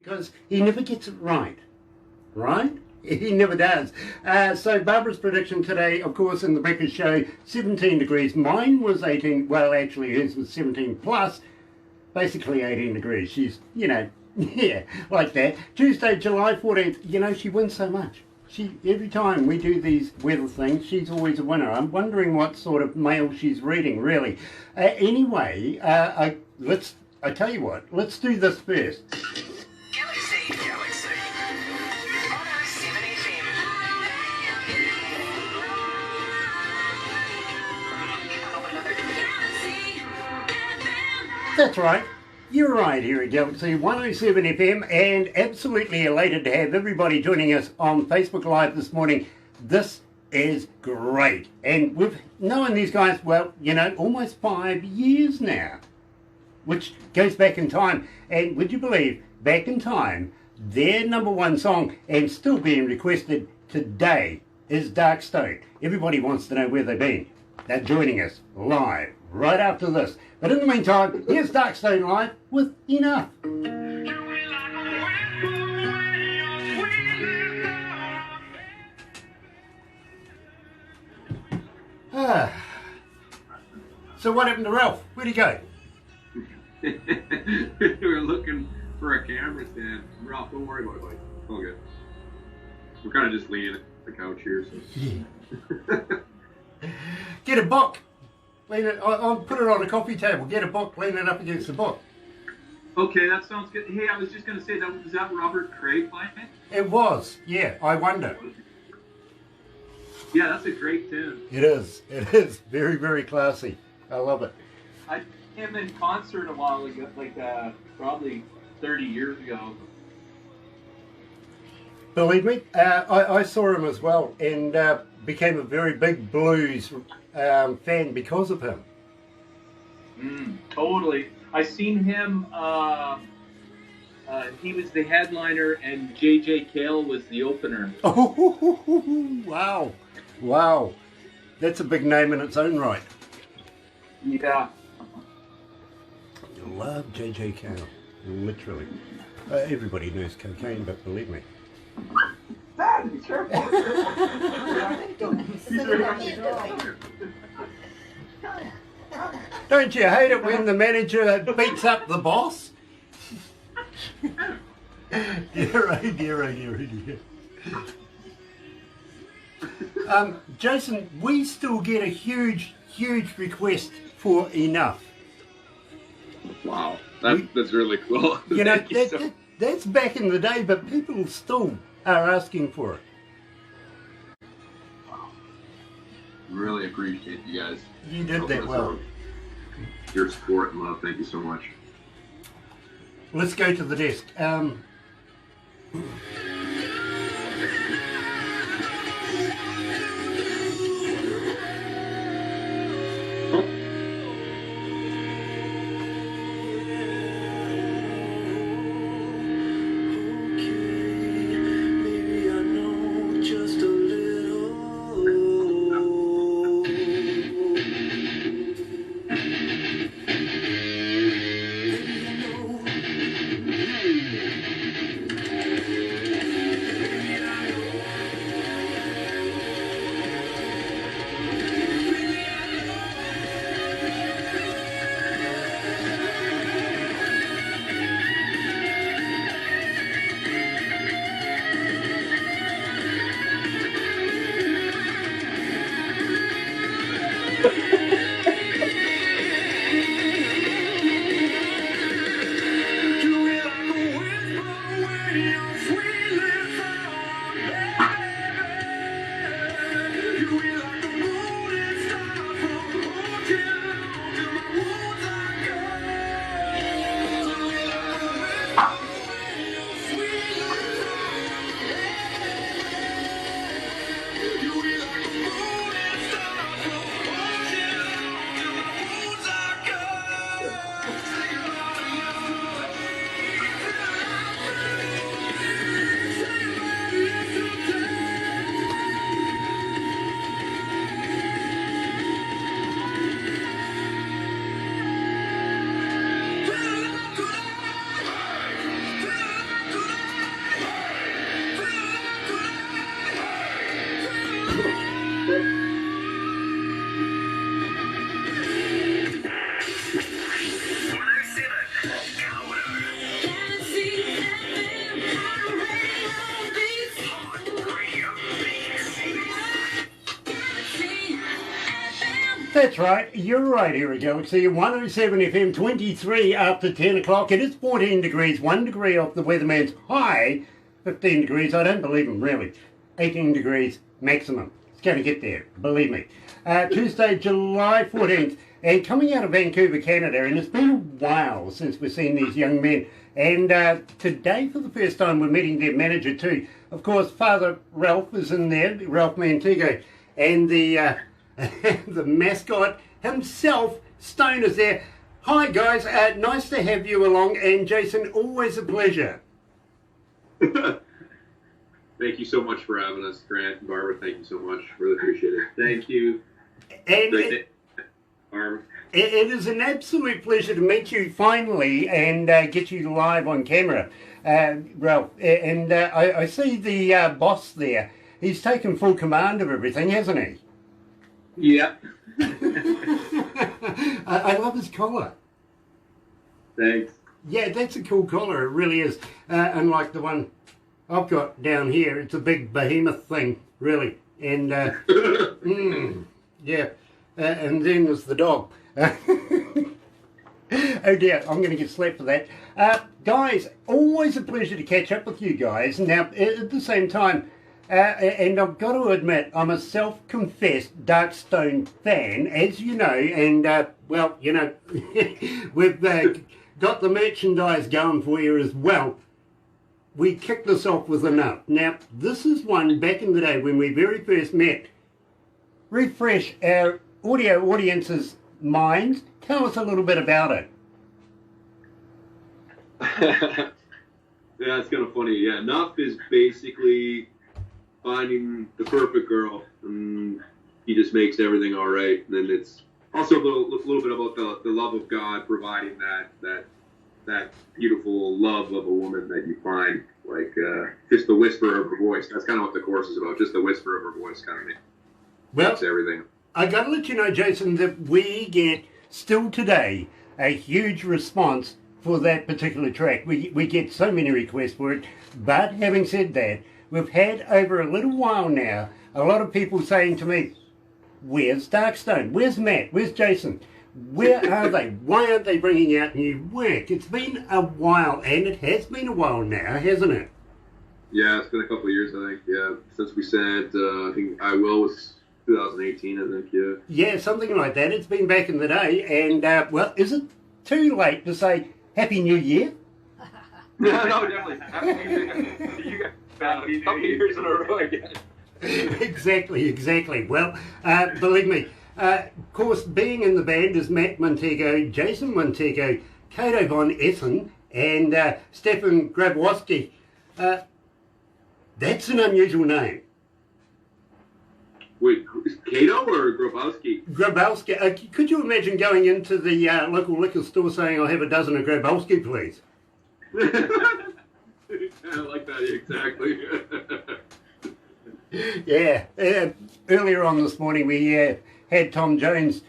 because he never gets it right. Right? He never does. So Barbara's prediction today, of course, in the breakfast show, 17 degrees. Mine was 18, well, actually hers was 17 plus, basically 18 degrees. She's, yeah, like that. Tuesday, July 14th, she wins so much. Every time we do these weather things, she's always a winner. I'm wondering what sort of mail she's reading, really. Anyway, I tell you what, let's do this first. Galaxy 107fm. That's right. You're right here at Galaxy 107 FM, and absolutely elated to have everybody joining us on Facebook Live this morning. This is great. And we've known these guys, well, almost 5 years now, which goes back in time. And would you believe, back in time, their number one song, and still being requested today, is Dark Stone. Everybody wants to know where they've been. They're joining us live right after this. But in the meantime, here's Dark Stone Live with Enough. So what happened to Ralph? Where'd he go? We were looking for a camera stand. Ralph, don't worry about it, buddy. All good. We're kind of just leaning at the couch here. So. Yeah. Get a book. I'll put it on a coffee table. Get a book, lean it up against the book. Okay, that sounds good. Hey, I was just going to say, was that Robert Craig playing it? It was, yeah. I wonder. Yeah, that's a great tune. It is. It is. Very, very classy. I love it. I saw him in concert a while ago, probably 30 years ago. Believe me, I saw him as well, and became a very big blues fan because of him. Totally. I seen him, he was the headliner and J.J. Cale was the opener. Oh, wow. Wow. That's a big name in its own right. Yeah. I love J.J. Cale, literally. Everybody knows cocaine, but believe me. Dad, be careful. Don't you hate it when the manager beats up the boss? Yeah. Jason, we still get a huge request for Enough. Wow, that's really cool. That's back in the day, but people still are asking for it. Wow. Really appreciate you guys. You did that well. Your support and love. Thank you so much. Let's go to the desk. That's right, you're right here at Galaxy 107 FM, 23 after 10 o'clock. It is 14 degrees, 1 degree off the weatherman's high, 15 degrees, I don't believe him really, 18 degrees maximum. It's going to get there, believe me. Tuesday, July 14th, and coming out of Vancouver, Canada, and it's been a while since we've seen these young men. And today, for the first time, we're meeting their manager too. Of course, Father Ralph is in there, Ralph Mantigo, and the the mascot himself, Stone, is there. Hi guys, nice to have you along, and Jason, always a pleasure. Thank you so much for having us, Grant and Barbara. Thank you so much. Really appreciate it. Thank you. And Barbara. It is an absolute pleasure to meet you finally and get you live on camera, Ralph. And I see the boss there. He's taken full command of everything, hasn't he? Yeah. I love his collar. Thanks. Yeah, that's a cool collar. It really is. Unlike the one I've got down here, it's a big behemoth thing, really. And yeah. And then there's the dog. Oh dear, I'm going to get slapped for that. Guys, always a pleasure to catch up with you guys. Now, at the same time, and I've got to admit, I'm a self-confessed Darkstone fan, as you know, and, well, you know, we've got the merchandise going for you as well. We kicked this off with enough. Now, this is one back in the day when we very first met. Refresh our audio audience's minds. Tell us a little bit about it. Yeah, it's kind of funny. Yeah, Enough is basically finding the perfect girl, and he just makes everything all right. And then it's also a little bit about the love of God providing that beautiful love of a woman that you find, like just the whisper of her voice. That's kind of what the course is about, just the whisper of her voice kind of makes everything. I got to let you know, Jason, that we get, still today, a huge response for that particular track. We get so many requests for it. But having said that, we've had over a little while now, a lot of people saying to me, where's Darkstone? Where's Matt? Where's Jason? Where are they? Why aren't they bringing out new work? It's been a while, and it has been a while now, hasn't it? Yeah, it's been a couple of years, I think. Yeah, since we sent, I think I Will was 2018, I think, yeah. Yeah, something like that. It's been back in the day, and, well, is it too late to say Happy New Year? No, definitely. Happy New Year. You got a couple years in a row again. Exactly. Well, believe me, of course, being in the band is Matt Montego, Jason Montego, Cato von Essen, and Stefan Grabowski. That's an unusual name. Wait, Cato or Grabowski? Grabowski. Could you imagine going into the local liquor store saying, I'll have a dozen of Grabowski, please? I like that, exactly. Yeah. Earlier on this morning, we had Tom Jones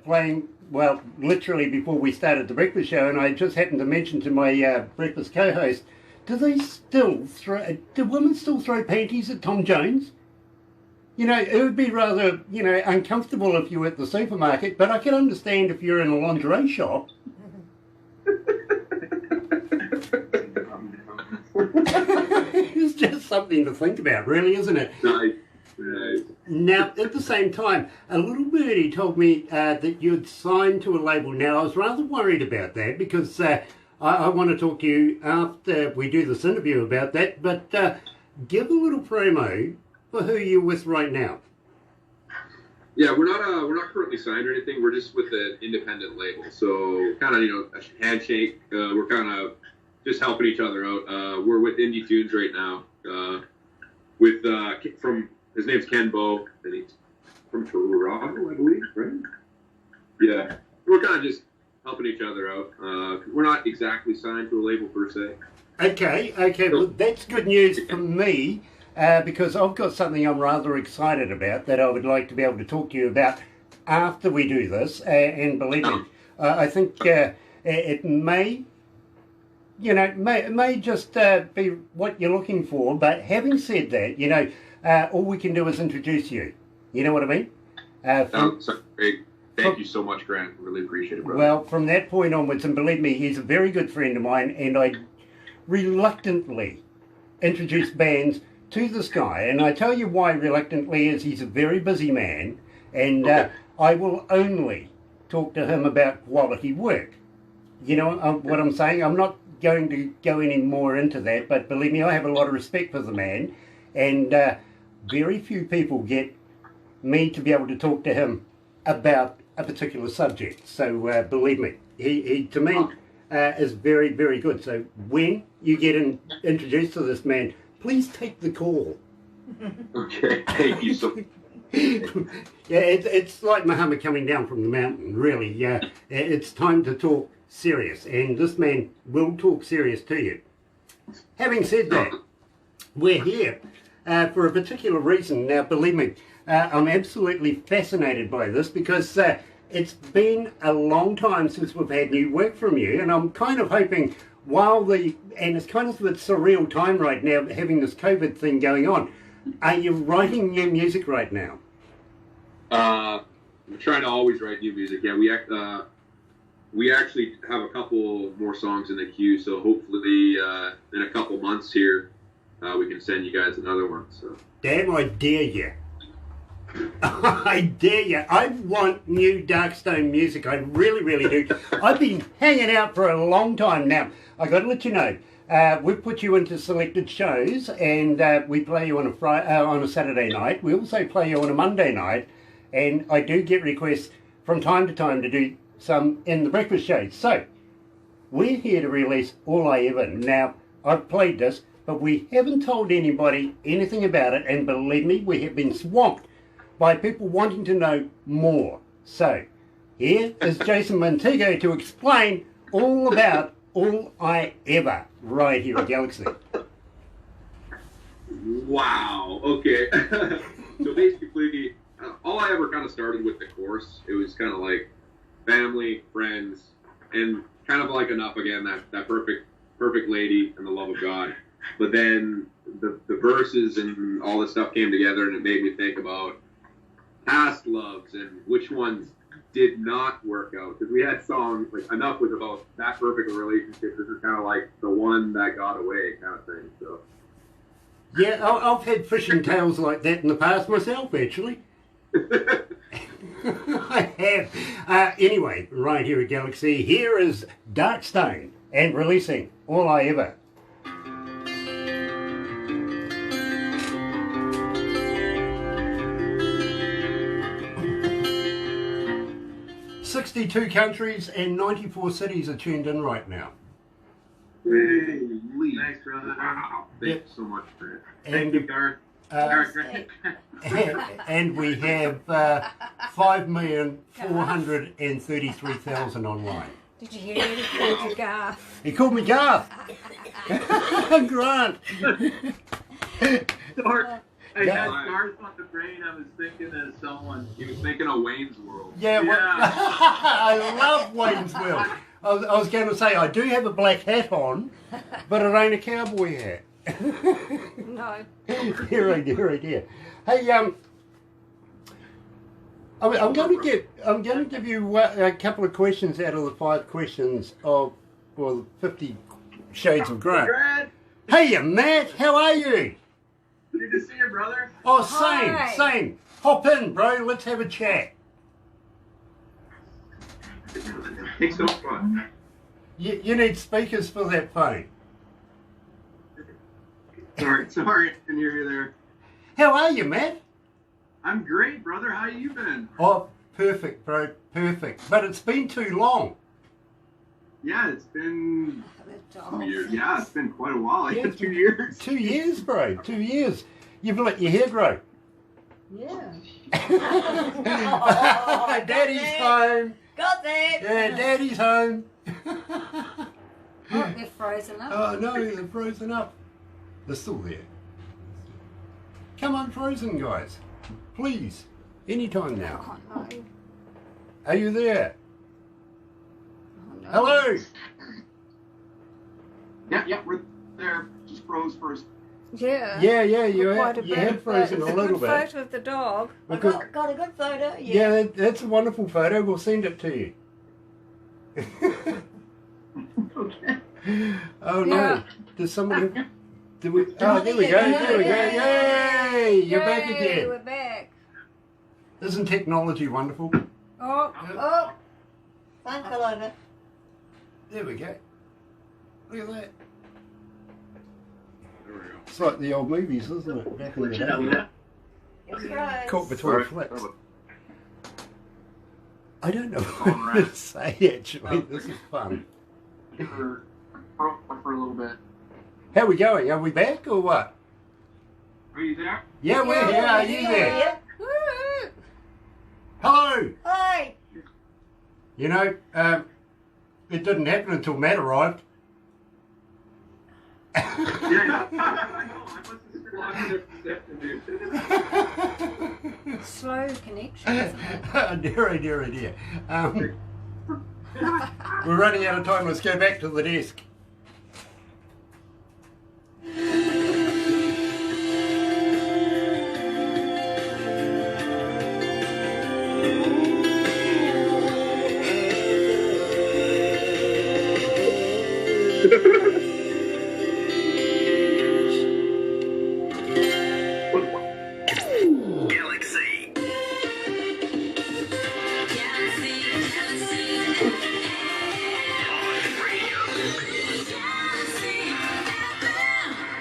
playing, well, literally before we started the breakfast show, and I just happened to mention to my breakfast co-host, do women still throw panties at Tom Jones? You know, it would be rather, you know, uncomfortable if you were at the supermarket, but I can understand if you're in a lingerie shop. It's just something to think about, really, isn't it? Nice. Now, at the same time, a little birdie told me that you'd signed to a label. Now, I was rather worried about that because I want to talk to you after we do this interview about that, but give a little promo for who you're with right now. Yeah, we're not currently signed or anything. We're just with an independent label, so kind of, you know, a handshake. We're kind of just helping each other out. We're with Indie Tunes right now. With from his name's Ken Bow, and he's from Toronto, I believe, right? Yeah, we're kind of just helping each other out. We're not exactly signed to a label per se. Okay. Well, that's good news for me. Because I've got something I'm rather excited about that I would like to be able to talk to you about after we do this. And believe me, I think it may, you know, may just be what you're looking for. But having said that, you know, all we can do is introduce you. You know what I mean? Sounds great. Thank you so much, Grant. Really appreciate it, brother. Well, from that point onwards, and believe me, he's a very good friend of mine, and I reluctantly introduced bands to this guy. And I tell you why reluctantly is he's a very busy man, and I will only talk to him about quality work. You know what I'm saying? I'm not going to go any more into that, but believe me, I have a lot of respect for the man, and very few people get me to be able to talk to him about a particular subject. So believe me, he to me is very, very good. So when you get introduced to this man, please take the call. Okay, thank you so much. Yeah, it's like Muhammad coming down from the mountain, really. Yeah, it's time to talk serious, and this man will talk serious to you. Having said that, we're here for a particular reason. Now, believe me, I'm absolutely fascinated by this because it's been a long time since we've had new work from you, and I'm kind of hoping and it's kind of a surreal time right now, having this COVID thing going on. Are you writing new music right now? I'm trying to always write new music. Yeah, we actually have a couple more songs in the queue, so hopefully in a couple months here, we can send you guys another one. So. Damn, I dare you. I dare you. I want new Darkstone music. I really, really do. I've been hanging out for a long time now. I got to let you know. We've put you into selected shows, and we play you on a Saturday night. We also play you on a Monday night, and I do get requests from time to time to do some in the breakfast shows. So we're here to release All I Ever. Now, I've played this, but we haven't told anybody anything about it, and believe me, we have been swamped by people wanting to know more. So here is Jason Montego to explain all about All I Ever right here at Galaxy. Wow. Okay. So basically, All I Ever kind of started with the chorus. It was kind of like family, friends, and kind of like Enough Again, that perfect lady and the love of God. But then the verses and all this stuff came together, and it made me think about past loves and which ones did not work out. Because we had songs like Enough was about that perfect relationship. This is kind of like the one that got away kind of thing. So yeah, I've had fishing tales like that in the past myself, actually. I have. Anyway, right here at Galaxy, here is Darkstone and releasing All I Ever. 62 countries and 94 cities are tuned in right now. Holy. Thanks, brother. Wow. Thank you so much for it. Thank you, Garth. And we have 5,433,000 online. Did you hear it? He called you Garth. He called me Garth. Grant. I had Garth on the brain. I was thinking of someone. He was thinking of Wayne's World. Yeah. Well, I love Wayne's World. I was going to say, I do have a black hat on, but it ain't a cowboy hat. No. Dear, dear. Hey, I'm going to give you a couple of questions out of the 5 questions the 50 Shades of Grey. Hey, Matt, how are you? Good to see you, brother. Oh, Hi. same. Hop in, bro. Let's have a chat. It's so fun. You need speakers for that phone. Sorry, I can hear you there. How are you, Matt? I'm great, brother. How you been? Oh, perfect, bro. Perfect. But it's been too long. Yeah, it's been 2 years. Yeah, it's been quite a while. Yeah, 2 years. 2 years, bro. 2 years. You've let your hair grow. Yeah. Daddy's home. Got that. Yeah, Daddy's home. Oh, they're frozen up. Oh, no, they're frozen up. They're still there. Come unfrozen, guys. Please. Anytime now. Oh, no. Are you there? Oh, no. Hello. Yeah, we're there. Just froze for Yeah. Yeah, Quite a you bit, have frozen but a little good bit. photo of the dog. I Because- got a good photo. Yeah, that's a wonderful photo. We'll send it to you. Okay. Oh no! Yeah. Does somebody? Did we? Oh, there we go. There we go. Yay! You're back Yay, again. We're back. Isn't technology wonderful? Oh. Phone fell over. There we go. Look at that. There we go. It's like the old movies, isn't it? Back in the day. It's right. Caught between Alright. flips. I don't know what to say actually. This is fun. For a little bit. How we going? Are we back or what? Are you there? Yeah, we're here. Are you there? Woo. Hello. Hi. You know, it didn't happen until Matt arrived. Yeah. I know. I must have blocked it this afternoon. Slow connection, isn't it? Dear. We're running out of time. Let's go back to the desk. Galaxy.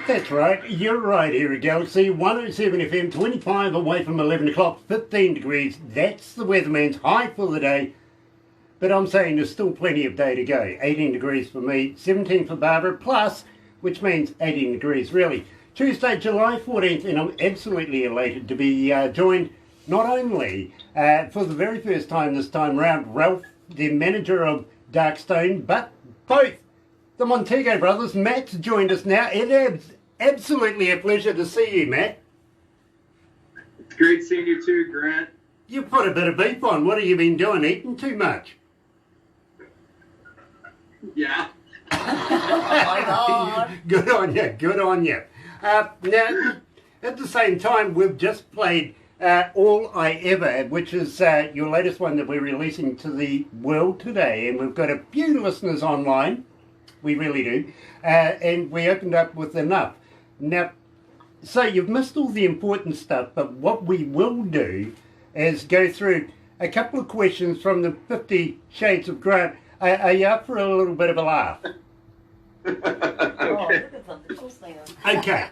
That's right. You're right here at Galaxy 107 FM, 25 away from 11 o'clock, 15 degrees. That's the weatherman's high for the day. But I'm saying there's still plenty of day to go. 18 degrees for me, 17 for Barbara, plus, which means 18 degrees really. Tuesday, July 14th, and I'm absolutely elated to be joined not only for the very first time this time round, Ralph, the manager of Darkstone, but both the Montego brothers. Matt's joined us now. It is absolutely a pleasure to see you, Matt. It's great seeing you too, Grant. You put a bit of beef on. What have you been doing? Eating too much? Yeah. Good on you, good on you. Now, at the same time, we've just played All I Ever, which is your latest one that we're releasing to the world today. And we've got a few listeners online. We really do. And we opened up with enough. Now, so you've missed all the important stuff, but what we will do is go through a couple of questions from the 50 Shades of Grant. Are you up for a little bit of a laugh? Okay. Okay.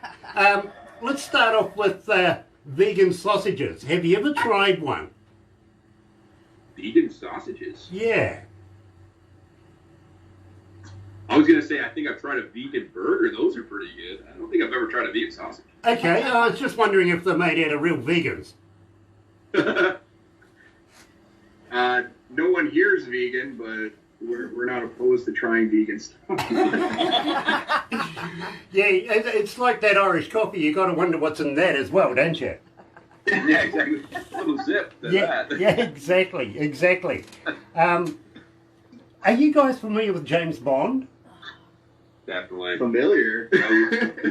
Let's start off with vegan sausages. Have you ever tried one? Vegan sausages. Yeah. I was gonna say I think I've tried a vegan burger. Those are pretty good. I don't think I've ever tried a vegan sausage. Okay, I was just wondering if they're made out of real vegans. No one here is vegan, but we're not opposed to trying vegan stuff. Yeah, it's like that Irish coffee. You got to wonder what's in that as well, don't you? Yeah, exactly. A little zip to that. Yeah, exactly. Are you guys familiar with James Bond? Definitely. Familiar.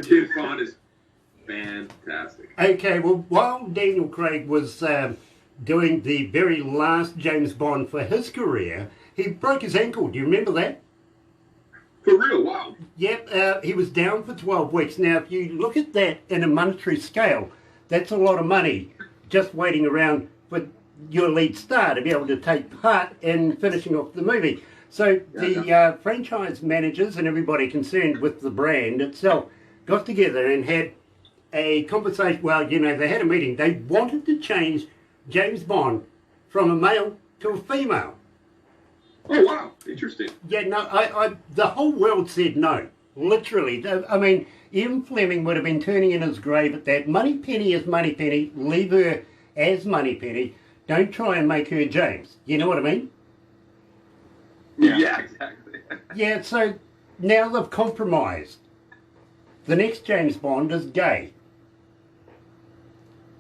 James Bond is fantastic. Okay, well, while Daniel Craig was doing the very last James Bond for his career, he broke his ankle. Do you remember that? For real, wow. Yep, he was down for 12 weeks. Now, if you look at that in a monetary scale, that's a lot of money just waiting around for your lead star to be able to take part in finishing off the movie. So the franchise managers and everybody concerned with the brand itself got together and had a conversation. Well, you know, they had a meeting. They wanted to change James Bond from a male to a female. Oh, wow. Interesting. Yeah, no, the whole world said no. Literally. I mean, Ian Fleming would have been turning in his grave at that. Moneypenny is Moneypenny. Leave her as Moneypenny. Don't try and make her James. You know what I mean? Yeah, exactly. Yeah, so now they've compromised. The next James Bond is gay.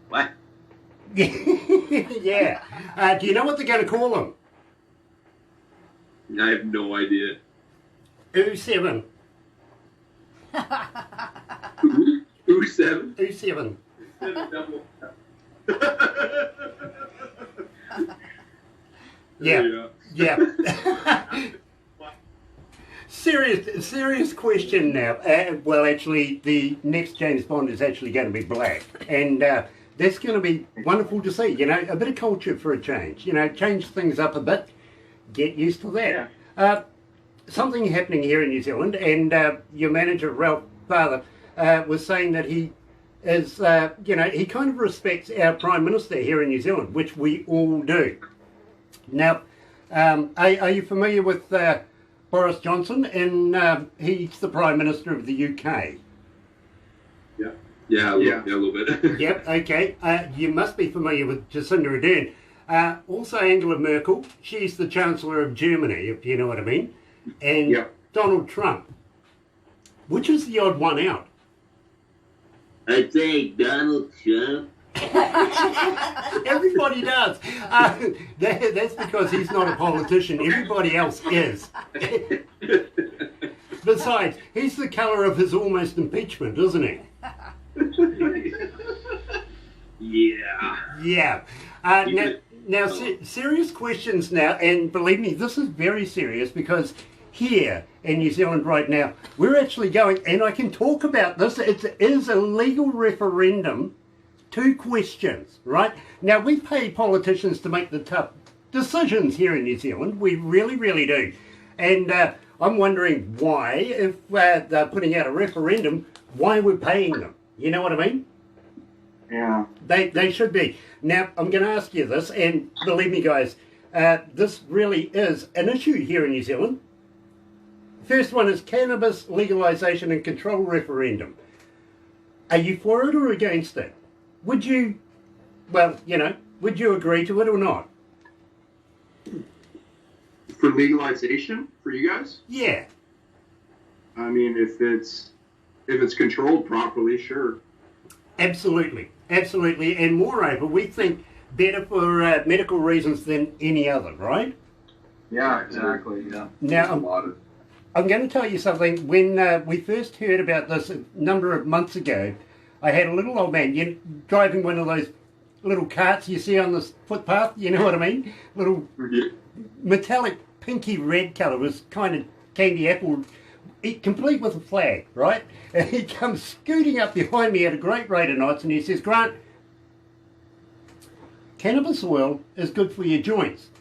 What? Yeah. Do you know what they're going to call him? I have no idea. U7. Who 7? 27. 7 double. Yeah. Yeah. Serious question now. Well, actually, the next James Bond is actually going to be black, and that's going to be wonderful to see. You know, a bit of culture for a change. You know, change things up a bit. Get used to that. Yeah. Something happening here in New Zealand, and your manager Ralph Father was saying that he is, you know, he kind of respects our Prime Minister here in New Zealand, which we all do. Now, are you familiar with Boris Johnson? And he's the Prime Minister of the UK. Yeah, a little bit. Yep, okay. You must be familiar with Jacinda Ardern. Also Angela Merkel, she's the Chancellor of Germany, if you know what I mean. And Donald Trump. Which is the odd one out? I'd say Donald Trump. Everybody does. That's because he's not a politician. Everybody else is. Besides, he's the colour of his almost impeachment, isn't he? Yeah. Yeah. Now, serious questions now, and believe me, this is very serious because here in New Zealand right now, we're actually going, and I can talk about this, it is a legal referendum. 2 questions, right? Now, we pay politicians to make the tough decisions here in New Zealand. We really, really do. And I'm wondering why, if they're putting out a referendum, why we're paying them. You know what I mean? Yeah. They should be. Now, I'm going to ask you this, and believe me, guys, this really is an issue here in New Zealand. First one is cannabis legalisation and control referendum. Are you for it or against it? Would you, well, you know, would you agree to it or not? For legalization for you guys? Yeah. I mean, if it's controlled properly, sure. Absolutely, absolutely, and moreover, we think better for medical reasons than any other, right? Yeah, exactly. Yeah. Now, I'm going to tell you something. When we first heard about this a number of months ago, I had a little old man driving one of those little carts you see on the footpath, you know what I mean? Little metallic pinky red colour, was kind of candy apple, complete with a flag, right? And he comes scooting up behind me at a great rate of knots and he says, Grant, cannabis oil is good for your joints.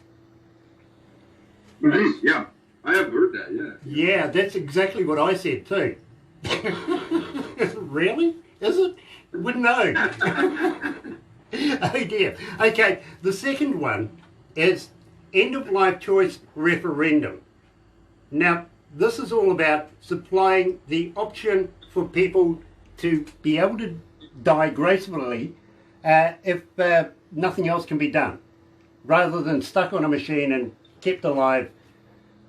Nice. Yeah, I have heard that, yeah. Yeah, that's exactly what I said too. Really? Is it? Wouldn't know. Oh dear. Okay, the second one is end-of-life choice referendum. Now, this is all about supplying the option for people to be able to die gracefully if nothing else can be done, rather than stuck on a machine and kept alive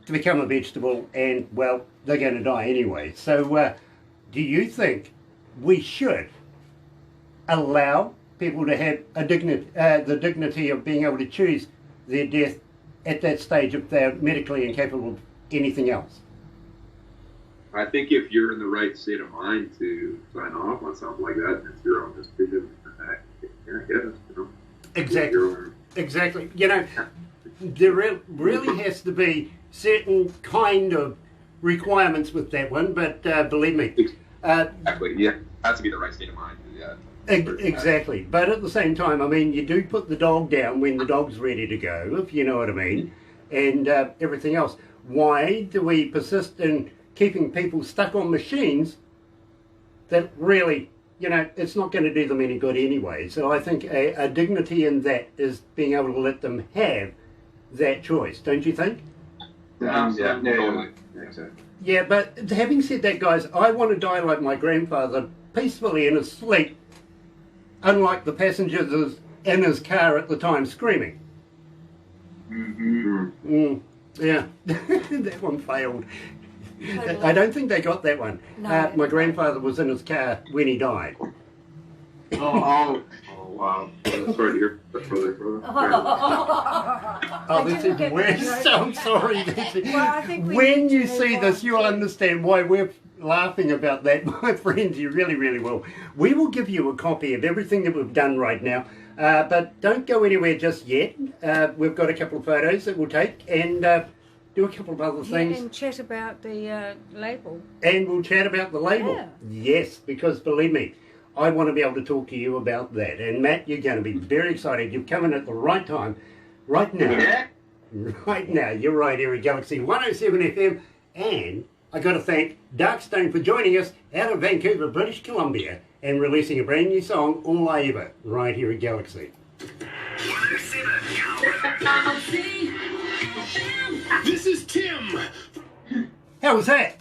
to become a vegetable and, well, they're going to die anyway. So do you think we should allow people to have the dignity of being able to choose their death at that stage if they're medically incapable of anything else? I think if you're in the right state of mind to sign off on something like that, it's your own decision. Yeah, I guess, you know. Exactly. You know, there really has to be certain kind of requirements with that one, but believe me. Exactly, yeah. Has to be the right state of mind. Yeah. Exactly. But at the same time, I mean, you do put the dog down when the dog's ready to go, if you know what I mean, and everything else. Why do we persist in keeping people stuck on machines that really, you know, it's not going to do them any good anyway? So I think a dignity in that is being able to let them have that choice, don't you think? Totally. Exactly. Yeah, but having said that, guys, I want to die like my grandfather, peacefully in his sleep, unlike the passengers in his car at the time screaming. Yeah, that one failed. I don't think they got that one. No. My grandfather was in his car when he died. Oh, wow. Sorry to hear that, brother. Oh, this is worse. I'm sorry. Well, I think we When need you to see move this, on you'll to- understand why we're laughing about that, my friends. You really, really will. We will give you a copy of everything that we've done right now, but don't go anywhere just yet. We've got a couple of photos that we'll take and do a couple of other things. And chat about the label. And we'll chat about the label. Yeah. Yes, because believe me, I want to be able to talk to you about that. And Matt, you're going to be very excited. You've come in at the right time, right now. Yeah. Right now, you're right here at Galaxy 107 FM, and I got to thank Darkstone for joining us out of Vancouver, British Columbia, and releasing a brand new song, All I Ever, right here at Galaxy. 107 This is Tim. How was that?